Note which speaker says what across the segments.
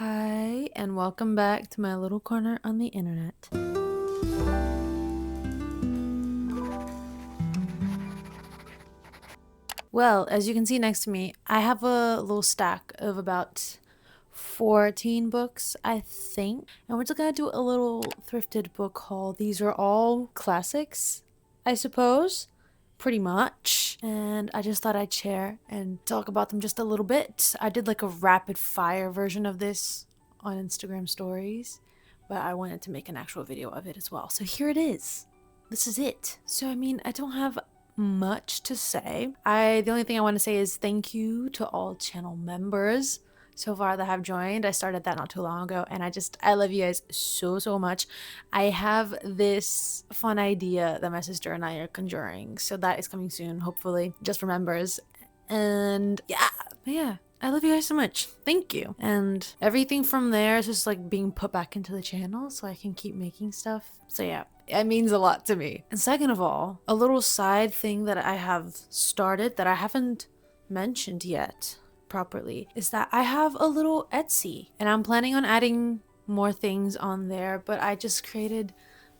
Speaker 1: Hi, and welcome back to my little corner on the internet. Well, as you can see next to me, I have a little stack of about 14 books, I think. And we're just gonna do a little thrifted book haul. These are all classics, I suppose, pretty much. And I just thought I'd share and talk about them just a little bit. I did like a rapid fire version of this on Instagram stories, but I wanted to make an actual video of it as well. So here it is. This is it. So I don't have much to say. The only thing I want to say is thank you to all channel members so far that have joined. I started that not too long ago, and I love you guys so much. I have this fun idea that my sister and I are conjuring, so that is coming soon, hopefully, just for members. And yeah, I love you guys so much. Thank you. And everything from there is just like being put back into the channel so I can keep making stuff. So yeah, it means a lot to me. And second of all, a little side thing that I have started that I haven't mentioned yet properly is that I have a little Etsy, and I'm planning on adding more things on there, but I just created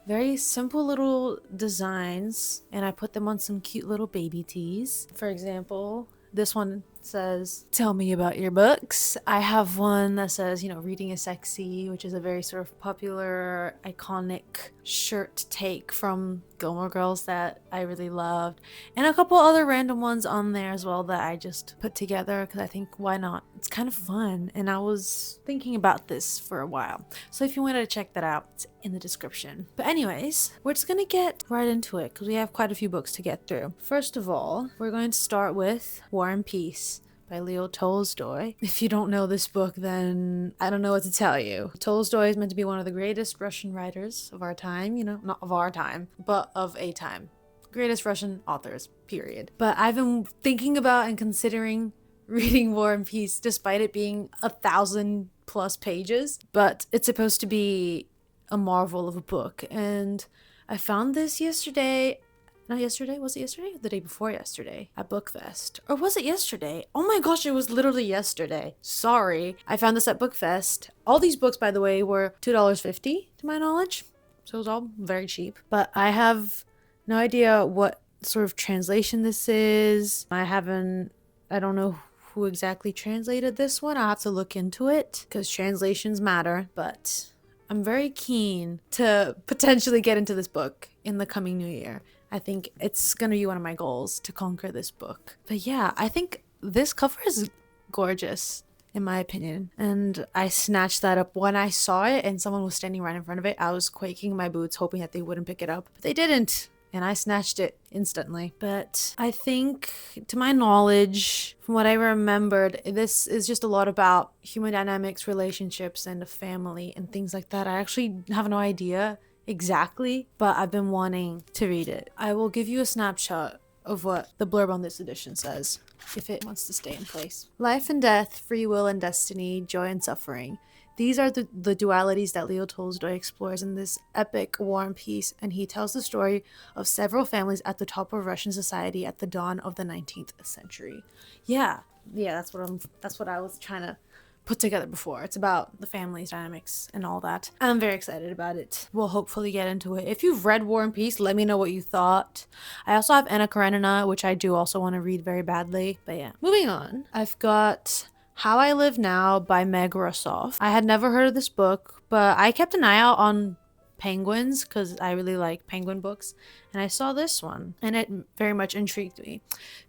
Speaker 1: very simple little designs and I put them on some cute little baby tees. For example, this one says, "Tell me about your books." I have one that says, "Reading is sexy," which is a very sort of popular, iconic shirt take from Gilmore Girls that I really loved. And a couple other random ones on there as well that I just put together because I think, why not? It's kind of fun. And I was thinking about this for a while. So if you wanted to check that out, it's in the description. But anyways, we're just going to get right into it because we have quite a few books to get through. First of all, we're going to start with War and Peace by Leo Tolstoy. If you don't know this book, then I don't know what to tell you. Tolstoy is meant to be one of the greatest Russian writers of our time, not of our time, but of a time. Greatest Russian authors, period. But I've been thinking about and considering reading War and Peace despite it being 1,000+ pages, but it's supposed to be a marvel of a book. And I found this yesterday. Not yesterday? Was it yesterday? The day before yesterday at Bookfest. Or was it yesterday? Oh my gosh, it was literally yesterday. Sorry. I found this at Bookfest. All these books, by the way, were $2.50 to my knowledge. So it was all very cheap. But I have no idea what sort of translation this is. I don't know who exactly translated this one. I'll have to look into it because translations matter. But I'm very keen to potentially get into this book in the coming new year. I think it's going to be one of my goals to conquer this book. But yeah, I think this cover is gorgeous, in my opinion. And I snatched that up when I saw it and someone was standing right in front of it. I was quaking in my boots, hoping that they wouldn't pick it up. But they didn't. And I snatched it instantly. But I think, to my knowledge, from what I remembered, this is just a lot about human dynamics, relationships, and a family and things like that. I actually have no idea exactly, but I've been wanting to read it. I will give you a snapshot of what the blurb on this edition says, if it wants to stay in place. Life and death, free will and destiny, joy and suffering. These are the dualities that Leo Tolstoy explores in this epic War and Peace, and he tells the story of several families at the top of Russian society at the dawn of the 19th century. Yeah, that's what I was trying to put together before. It's about the family's dynamics and all that. I'm very excited about it. We'll hopefully get into it. If you've read War and Peace, let me know what you thought. I also have Anna Karenina, which I do also want to read very badly. But yeah, moving on. I've got How I Live Now by Meg Russoff. I had never heard of this book, but I kept an eye out on Penguins because I really like Penguin books, and I saw this one and it very much intrigued me.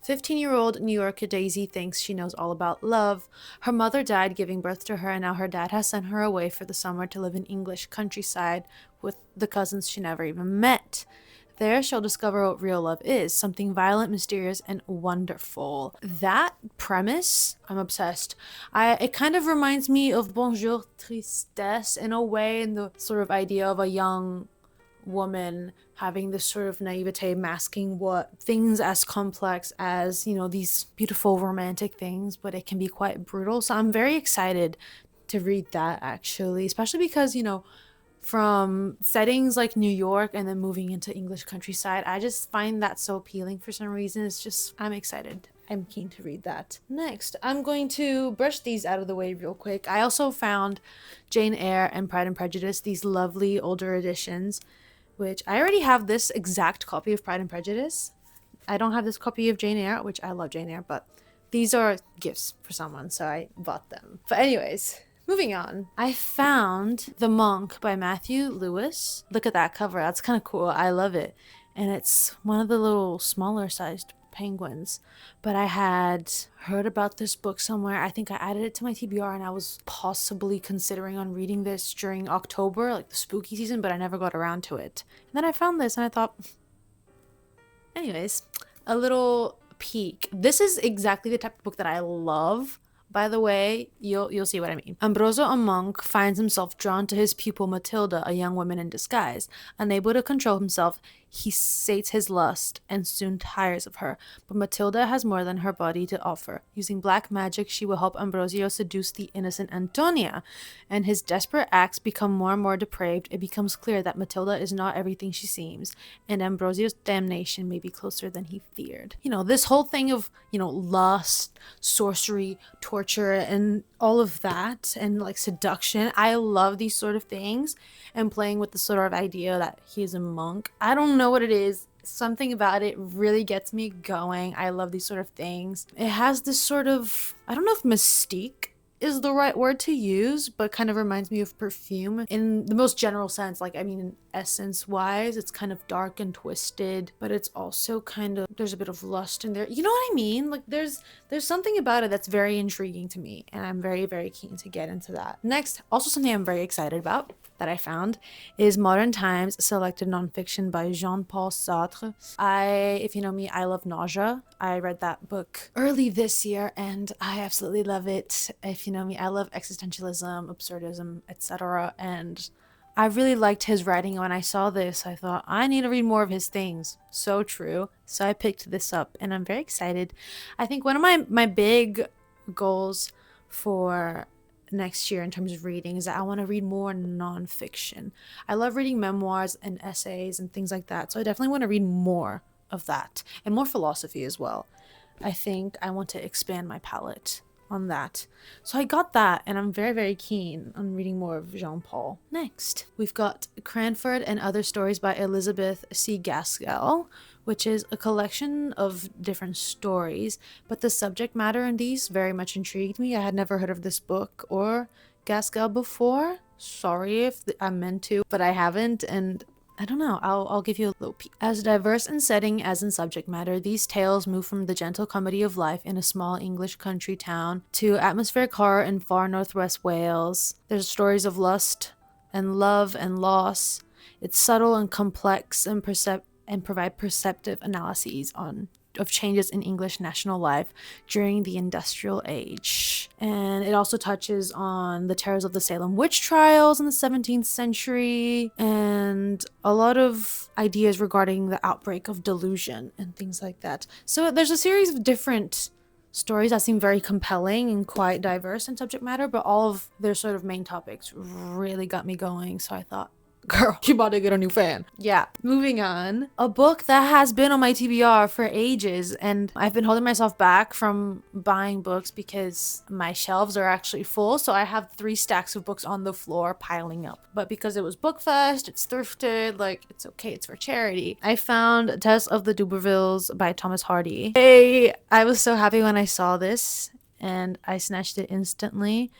Speaker 1: 15-year-old New Yorker Daisy thinks she knows all about love. Her mother died giving birth to her, and now her dad has sent her away for the summer to live in English countryside with the cousins she never even met. There she'll discover what real love is, something violent, mysterious, and wonderful. That premise, I'm obsessed. It kind of reminds me of Bonjour Tristesse in a way, in the sort of idea of a young woman having this sort of naivete masking what things as complex as, these beautiful romantic things, but it can be quite brutal. So I'm very excited to read that, actually, especially because, from settings like New York and then moving into English countryside, I just find that so appealing for some reason. I'm excited. I'm keen to read that. Next, I'm going to brush these out of the way real quick. I also found Jane Eyre and Pride and Prejudice, these lovely older editions, which I already have this exact copy of Pride and Prejudice. I don't have this copy of Jane Eyre, which I love Jane Eyre, but these are gifts for someone, so I bought them. But anyways, moving on. I found The Monk by Matthew Lewis. Look at that cover. That's kind of cool. I love it. And it's one of the little smaller sized penguins. But I had heard about this book somewhere. I think I added it to my TBR and I was possibly considering on reading this during October, like the spooky season, but I never got around to it. And then I found this and I thought, anyways, a little peek. This is exactly the type of book that I love. By the way, you'll see what I mean. Ambrosio, a monk, finds himself drawn to his pupil Matilda, a young woman in disguise. Unable to control himself, he sates his lust and soon tires of her. But Matilda has more than her body to offer. Using black magic, she will help Ambrosio seduce the innocent Antonia. And his desperate acts become more and more depraved. It becomes clear that Matilda is not everything she seems, and Ambrosio's damnation may be closer than he feared. You know, this whole thing of, lust, sorcery, torture, and all of that, and like seduction. I love these sort of things, and playing with the sort of idea that he's a monk. I don't know what it is. Something about it really gets me going. I love these sort of things. It has this sort of, I don't know if mystique is the right word to use, but kind of reminds me of perfume in the most general sense. Like, I mean, in essence wise, it's kind of dark and twisted, but it's also kind of, there's a bit of lust in there. You know what I mean? Like there's something about it that's very intriguing to me, and I'm very, very keen to get into that. Next, also something I'm very excited about that I found is Modern Times Selected Nonfiction by Jean-Paul Sartre. If you know me, I love nausea. I read that book early this year and I absolutely love it. If you know me, I love existentialism, absurdism, etc. And I really liked his writing. When I saw this, I thought, I need to read more of his things. So true. So I picked this up and I'm very excited. I think one of my big goals for next year in terms of reading is that I want to read more nonfiction. I love reading memoirs and essays and things like that. So I definitely want to read more of that and more philosophy as well. I think I want to expand my palette on that. So I got that and I'm very, very keen on reading more of Jean-Paul. Next, we've got Cranford and Other Stories by Elizabeth C. Gaskell, which is a collection of different stories, but the subject matter in these very much intrigued me. I had never heard of this book or Gaskell before. Sorry if I meant to, but I haven't, and I don't know, I'll give you a little peek. As diverse in setting as in subject matter, these tales move from the gentle comedy of life in a small English country town to atmospheric horror in far northwest Wales. There's stories of lust and love and loss. It's subtle and complex and provide perceptive analyses of changes in English national life during the industrial age. And it also touches on the terrors of the Salem witch trials in the 17th century and a lot of ideas regarding the outbreak of delusion and things like that. So there's a series of different stories that seem very compelling and quite diverse in subject matter, but all of their sort of main topics really got me going. So I thought, girl, you about to get a new fan. Yeah, moving on. A book that has been on my TBR for ages, and I've been holding myself back from buying books because my shelves are actually full, so I have 3 stacks of books on the floor piling up. But because it was Bookfest, it's thrifted, like, it's okay, it's for charity. I found Tess of the D'Urbervilles by Thomas Hardy. I was so happy when I saw this, and I snatched it instantly.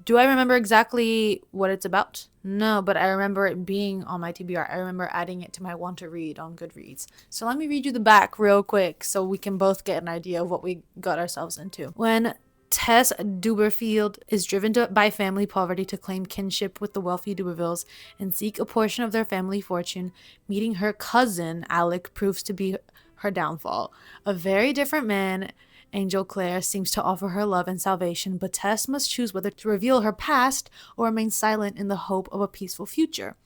Speaker 1: Do I remember exactly what it's about? No, but I remember it being on my TBR. I remember adding it to my want to read on Goodreads. So let me read you the back real quick so we can both get an idea of what we got ourselves into. When Tess Duberfield is driven by family poverty to claim kinship with the wealthy Dubervilles and seek a portion of their family fortune, meeting her cousin, Alec, proves to be her downfall. A very different man, Angel Clare, seems to offer her love and salvation, but Tess must choose whether to reveal her past or remain silent in the hope of a peaceful future.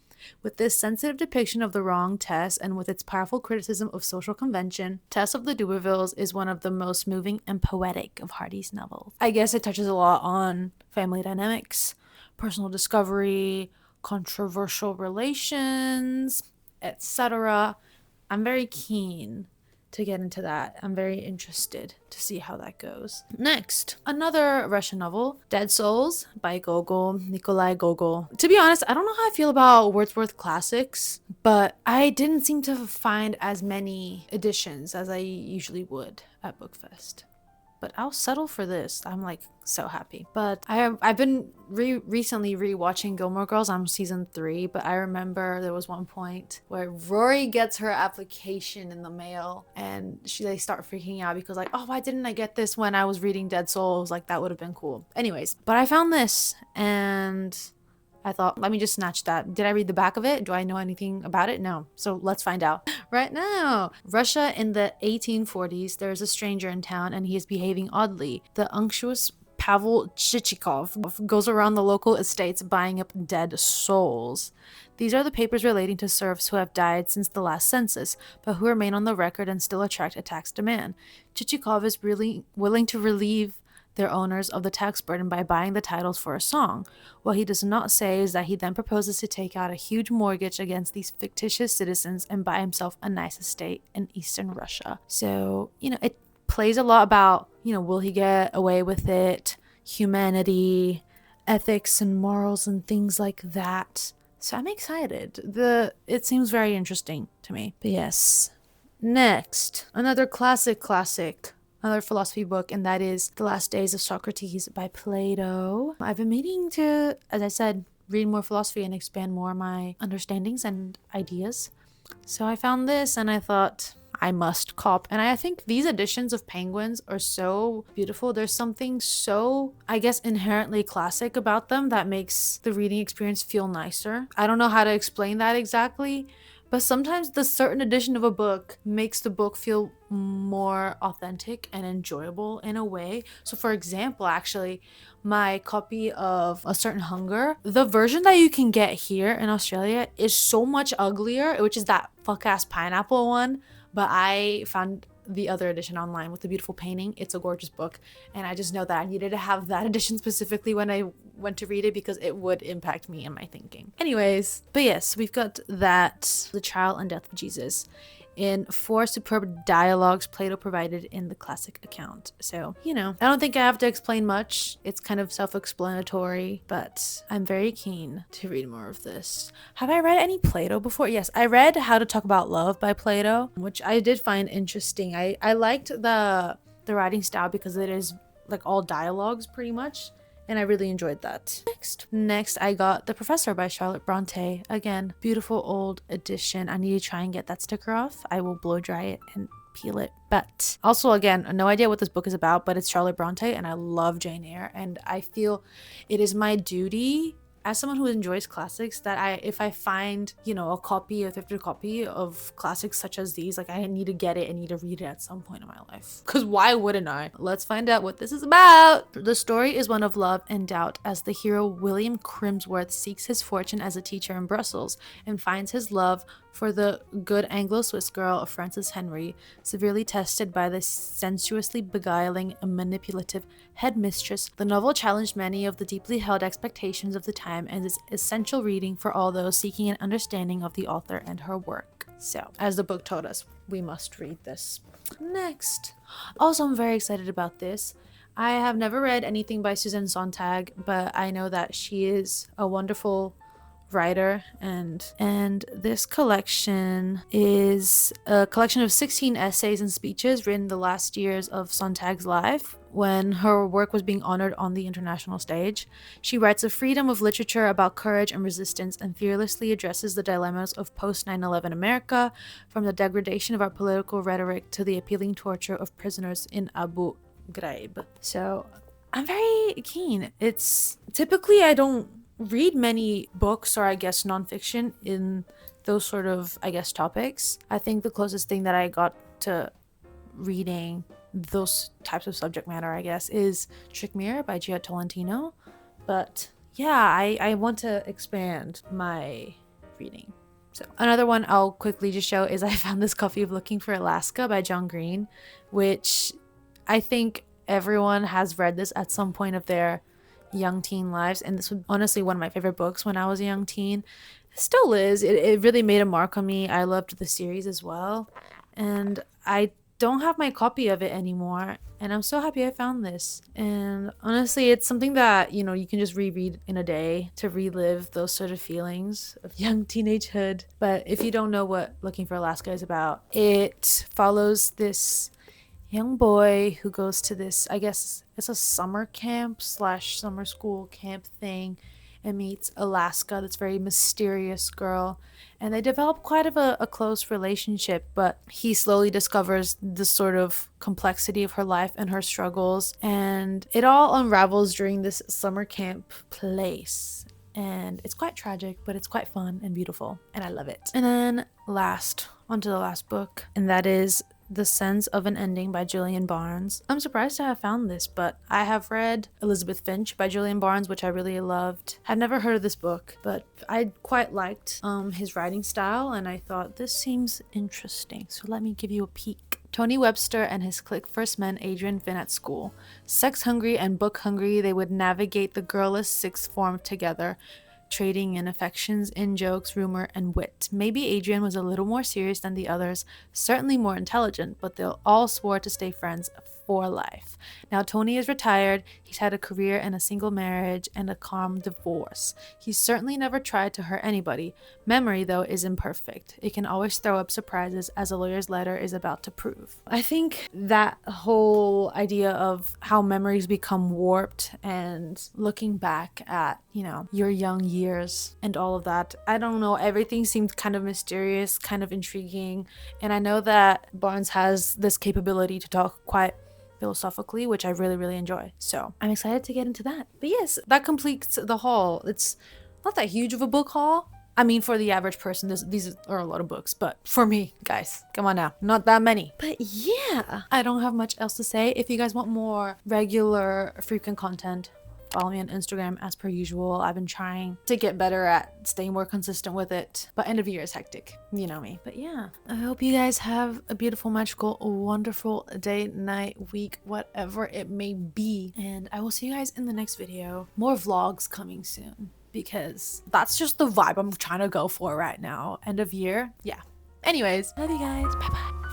Speaker 1: With this sensitive depiction of the wrong Tess and with its powerful criticism of social convention, Tess of the D'Urbervilles is one of the most moving and poetic of Hardy's novels. I guess it touches a lot on family dynamics, personal discovery, controversial relations, etc. I'm very keen to get into that. I'm very interested to see how that goes. Next, another Russian novel, Dead Souls by Nikolai Gogol. To be honest, I don't know how I feel about Wordsworth classics, but I didn't seem to find as many editions as I usually would at Bookfest. But I'll settle for this. I'm like so happy. But I've been recently rewatching Gilmore Girls. I'm season 3, but I remember there was one point where Rory gets her application in the mail and they start freaking out because like, oh, why didn't I get this when I was reading Dead Souls? Like that would have been cool. Anyways, but I found this and I thought, let me just snatch that. Did I read the back of it? Do I know anything about it? No. So let's find out right now. Russia in the 1840s, there's a stranger in town and he is behaving oddly. The unctuous Pavel Chichikov goes around the local estates buying up dead souls. These are the papers relating to serfs who have died since the last census, but who remain on the record and still attract a tax demand. Chichikov is really willing to relieve their owners of the tax burden by buying the titles for a song. What he does not say is that he then proposes to take out a huge mortgage against these fictitious citizens and buy himself a nice estate in eastern Russia. So, it plays a lot about, will he get away with it, humanity, ethics and morals and things like that. So I'm excited. It seems very interesting to me. But yes. Next, another classic. Another philosophy book, and that is The Last Days of Socrates by Plato. I've been meaning to, as I said, read more philosophy and expand more my understandings and ideas. So I found this and I thought I must cop. And I think these editions of Penguins are so beautiful. There's something so, I guess, inherently classic about them that makes the reading experience feel nicer. I don't know how to explain that exactly, but sometimes the certain edition of a book makes the book feel more authentic and enjoyable in a way. So for example, actually, my copy of A Certain Hunger, the version that you can get here in Australia is so much uglier, which is that fuck-ass pineapple one. But I found the other edition online with the beautiful painting. It's a gorgeous book, and I just know that I needed to have that edition specifically when I went to read it because it would impact me and my thinking. Anyways, but yes, we've got that, The Trial and Death of Jesus, in 4 superb dialogues Plato provided in the classic account. So, I don't think I have to explain much. It's kind of self-explanatory, but I'm very keen to read more of this. Have I read any Plato before? Yes, I read How to Talk About Love by Plato, which I did find interesting. I liked the writing style because it is like all dialogues pretty much. And I really enjoyed that. Next, I got The Professor by Charlotte Bronte. Again, beautiful old edition. I need to try and get that sticker off. I will blow dry it and peel it. But also, again, no idea what this book is about, but it's Charlotte Bronte and I love Jane Eyre. And I feel it is my duty as someone who enjoys classics that if I find, a thrifted copy of classics such as these, like I need to get it and need to read it at some point in my life. Because why wouldn't I? Let's find out what this is about. The story is one of love and doubt as the hero William Crimsworth seeks his fortune as a teacher in Brussels and finds his love for the good Anglo-Swiss girl of Frances Henry, severely tested by the sensuously beguiling and manipulative headmistress. The novel challenged many of the deeply held expectations of the time and is essential reading for all those seeking an understanding of the author and her work. So, as the book told us, we must read this. Next. Also, I'm very excited about this. I have never read anything by Susan Sontag, but I know that she is a wonderful writer, and this collection is a collection of 16 essays and speeches written the last years of Sontag's life when her work was being honored on the international stage. She writes of freedom of literature, about courage and resistance, and fearlessly addresses the dilemmas of post 9/11 America, from the degradation of our political rhetoric to the appealing torture of prisoners in Abu Ghraib. So I'm very keen. It's typically I don't read many books or I guess nonfiction in those sort of topics. I think the closest thing that I got to reading those types of subject matter is Trick Mirror by Gia Tolentino. But yeah, I want to expand my reading. So another one I'll quickly just show is I found this copy of Looking for Alaska by John Green, which I think everyone has read this at some point of their young teen lives, and this was honestly one of my favorite books when I was a young teen. It still is. It really made a mark on me. I loved the series as well, and I don't have my copy of it anymore, and I'm so happy I found this. And honestly, it's something that, you know, you can just reread in a day to relive those sort of feelings of young teenagehood. But if you don't know what Looking for Alaska is about, it follows this young boy who goes to this, I guess it's a summer camp slash summer school camp thing, and meets Alaska, this very mysterious girl, and they develop quite of a close relationship. But he slowly discovers the sort of complexity of her life and her struggles, and it all unravels during this summer camp place. And it's quite tragic, but it's quite fun and beautiful, and I love it. And then onto the last book, and that is The Sense of an Ending by Julian Barnes. I'm surprised to have found this, but I have read Elizabeth Finch by Julian Barnes, which I really loved. I've never heard of this book, but I quite liked his writing style, and I thought this seems interesting, so let me give you a peek. Tony Webster and his clique first met Adrian Finn at school. Sex-hungry and book-hungry, they would navigate the girlless sixth form together, trading in affections, in-jokes, rumor, and wit. Maybe Adrian was a little more serious than the others, certainly more intelligent, but they all swore to stay friends for life. Now Tony is retired, he's had a career and a single marriage and a calm divorce. He's certainly never tried to hurt anybody. Memory, though, is imperfect. It can always throw up surprises, as a lawyer's letter is about to prove. I think that whole idea of how memories become warped and looking back at, you know, your young years and all of that, I don't know, everything seemed kind of mysterious, kind of intriguing, and I know that Barnes has this capability to talk quite philosophically, which I really, really enjoy. So I'm excited to get into that. But yes, that completes the haul. It's not that huge of a book haul. I mean, for the average person, these are a lot of books, but for me, guys, come on now, not that many. But yeah, I don't have much else to say. If you guys want more regular, frequent content, follow me on Instagram as per usual. I've been trying to get better at staying more consistent with it, but end of year is hectic, you know me. But yeah, I hope you guys have a beautiful, magical, wonderful day, night, week, whatever it may be, and I will see you guys in the next video. More vlogs coming soon, because that's just the vibe I'm trying to go for right now. End of year, yeah. Anyways, love you guys, bye bye.